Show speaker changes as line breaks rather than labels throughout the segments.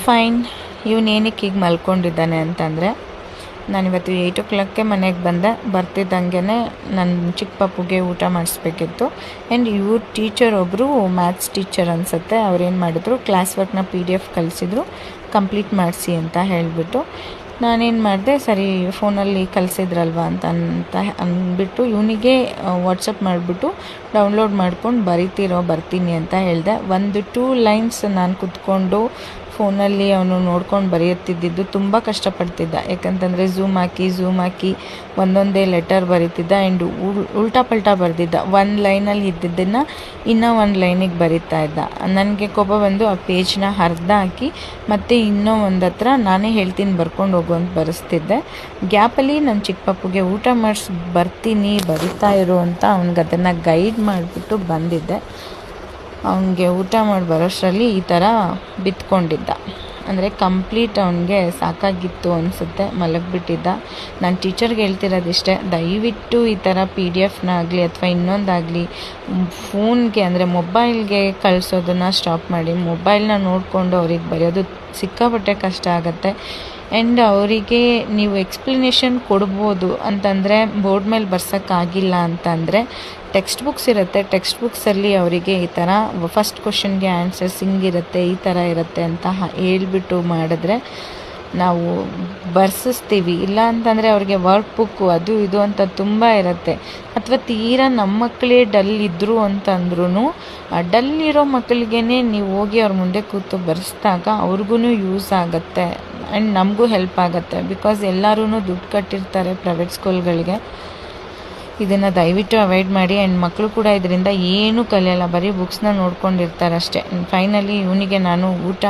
Fine. ಇವನೇನಕ್ಕೆ ಈಗ ಮಲ್ಕೊಂಡಿದ್ದಾನೆ ಅಂತಂದರೆ, ನಾನಿವತ್ತು 8 o'clockಗೆ ಮನೆಗೆ ಬಂದೆ. ಬರ್ತಿದ್ದಂಗೆ ನನ್ನ ಚಿಕ್ಕ ಪಾಪುಗೆ ಊಟ ಮಾಡಿಸ್ಬೇಕಿತ್ತು. ಆ್ಯಂಡ್ ಇವ್ರ ಟೀಚರ್ ಒಬ್ಬರು ಮ್ಯಾಥ್ಸ್ ಟೀಚರ್ ಅನಿಸುತ್ತೆ, ಅವ್ರೇನು ಮಾಡಿದ್ರು, ಕ್ಲಾಸ್ ವರ್ಕ್ನ PDF ಕಳಿಸಿದ್ರು, ಕಂಪ್ಲೀಟ್ ಮಾಡಿಸಿ ಅಂತ ಹೇಳಿಬಿಟ್ಟು. ನಾನೇನು ಮಾಡಿದೆ, ಸರಿ ಫೋನಲ್ಲಿ ಕಲಿಸಿದ್ರಲ್ವ ಅಂತ ಅಂದ್ಬಿಟ್ಟು ಇವನಿಗೆ ವಾಟ್ಸಪ್ ಮಾಡಿಬಿಟ್ಟು ಡೌನ್ಲೋಡ್ ಮಾಡ್ಕೊಂಡು ಬರ್ತೀನಿ ಅಂತ ಹೇಳಿದೆ. 1-2 ಲೈನ್ಸ್ ನಾನು ಕೂತ್ಕೊಂಡು ಫೋನಲ್ಲಿ ಅವನು ನೋಡ್ಕೊಂಡು ಬರೆಯುತ್ತಿದ್ದು ತುಂಬ ಕಷ್ಟಪಡ್ತಿದ್ದ. ಯಾಕಂತಂದರೆ ಝೂಮ್ ಹಾಕಿ ಒಂದೊಂದೇ ಲೆಟರ್ ಬರೀತಿದ್ದ. ಆ್ಯಂಡ್ ಉಲ್ಟಾ ಪಲ್ಟಾ ಬರೆದಿದ್ದ. 1 ಲೈನಲ್ಲಿ ಇದ್ದಿದ್ದನ್ನು ಇನ್ನೂ 1 ಲೈನಿಗೆ ಬರೀತಾ ಇದ್ದ. ನನಗೆ ಕೋಪ ಬಂದು ಆ ಪೇಜ್ನ ಅರ್ಧ ಹಾಕಿ ಮತ್ತು ಇನ್ನೂ ಒಂದು ಹತ್ರ ನಾನೇ ಹೇಳ್ತೀನಿ ಬರ್ಕೊಂಡು ಹೋಗು ಅಂತ ಬರೆಸ್ತಿದ್ದೆ. ಗ್ಯಾಪಲ್ಲಿ ನನ್ನ ಚಿಕ್ಕ ಪಾಪುಗೆ ಊಟ ಮಾಡಿಸಿ ಬರಿತಾ ಇರು ಅಂತ ಅವ್ನಿಗೆ ಅದನ್ನು ಗೈಡ್ ಮಾಡಿಬಿಟ್ಟು ಬಂದಿದ್ದೆ. ಅವನಿಗೆ ಊಟ ಮಾಡಿ ಬರೋಷ್ಟರಲ್ಲಿ ಈ ಥರ ಬಿತ್ಕೊಂಡಿದ್ದ. ಅಂದರೆ ಕಂಪ್ಲೀಟ್ ಅವನಿಗೆ ಸಾಕಾಗಿತ್ತು ಅನಿಸುತ್ತೆ, ಮಲಗಿಬಿಟ್ಟಿದ್ದ. ನಾನು ಟೀಚರ್ಗೆ ಹೇಳ್ತಿರೋದಿಷ್ಟೇ, ದಯವಿಟ್ಟು ಈ ಥರ PDF-ನಾಗಲಿ ಅಥವಾ ಇನ್ನೊಂದಾಗಲಿ ಫೋನ್ಗೆ ಅಂದರೆ ಮೊಬೈಲ್ಗೆ ಕಳಿಸೋದನ್ನು ಸ್ಟಾಪ್ ಮಾಡಿ. ಮೊಬೈಲ್ನ ನೋಡಿಕೊಂಡು ಅವ್ರಿಗೆ ಬರೆಯೋದು ಸಿಕ್ಕಾಪಟ್ಟೆ ಕಷ್ಟ ಆಗುತ್ತೆ. ಆ್ಯಂಡ್ ಅವರಿಗೆ ನೀವು ಎಕ್ಸ್ಪ್ಲನೇಷನ್ ಕೊಡ್ಬೋದು ಅಂತಂದರೆ ಬೋರ್ಡ್ ಮೇಲೆ ಬರ್ಸೋಕ್ಕಾಗಿಲ್ಲ ಅಂತಂದರೆ ಟೆಕ್ಸ್ಟ್ ಬುಕ್ಸ್ ಇರುತ್ತೆ. ಟೆಕ್ಸ್ಟ್ ಬುಕ್ಸಲ್ಲಿ ಅವರಿಗೆ ಈ ಥರ ಫಸ್ಟ್ ಕ್ವಶನ್ಗೆ ಆನ್ಸರ್ಸ್ ಹಿಂಗಿರುತ್ತೆ, ಈ ಥರ ಇರುತ್ತೆ ಅಂತ ಹೇಳ್ಬಿಟ್ಟು ಮಾಡಿದ್ರೆ ನಾವು ಬರ್ಸಿಸ್ತೀವಿ. ಇಲ್ಲ ಅಂತಂದರೆ ಅವ್ರಿಗೆ ವರ್ಕ್ ಬುಕ್ಕು ಅದು ಇದು ಅಂತ ತುಂಬ ಇರುತ್ತೆ. ಅಥವಾ ತೀರಾ ನಮ್ಮ ಮಕ್ಕಳೇ ಡಲ್ ಇದ್ದರು ಅಂತಂದ್ರೂ ಡಲ್ ಇರೋ ಮಕ್ಕಳಿಗೇ ನೀವು ಹೋಗಿ ಅವ್ರ ಮುಂದೆ ಕೂತು ಬರೆಸಿದಾಗ ಅವ್ರಿಗೂ ಯೂಸ್ ಆಗುತ್ತೆ ಆ್ಯಂಡ್ ನಮಗೂ ಹೆಲ್ಪ್ ಆಗುತ್ತೆ. ಬಿಕಾಸ್ ಎಲ್ಲರೂ ದುಡ್ಡು ಕಟ್ಟಿರ್ತಾರೆ ಪ್ರೈವೇಟ್ ಸ್ಕೂಲ್ಗಳಿಗೆ. ಇದನ್ನು ದಯವಿಟ್ಟು ಅವಾಯ್ಡ್ ಮಾಡಿ. ಆ್ಯಂಡ್ ಮಕ್ಕಳು ಕೂಡ ಇದರಿಂದ ಏನೂ ಕಲಿಯಲ್ಲ, ಬರೀ ಬುಕ್ಸ್ನ ನೋಡ್ಕೊಂಡಿರ್ತಾರೆ ಅಷ್ಟೇ. ಫೈನಲಿ ಇವನಿಗೆ ನಾನು ಊಟ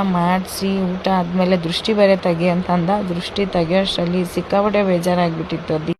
ಆದಮೇಲೆ ದೃಷ್ಟಿ ಬೇರೆ ತೆಗಿ ಅಂತಂದ. ದೃಷ್ಟಿ ತೆಗಿಯೋಷ್ಟರಲ್ಲಿ ಸಿಕ್ಕಾಪಟ್ಟೆ ಬೇಜಾರಾಗಿಬಿಟ್ಟಿತ್ತು.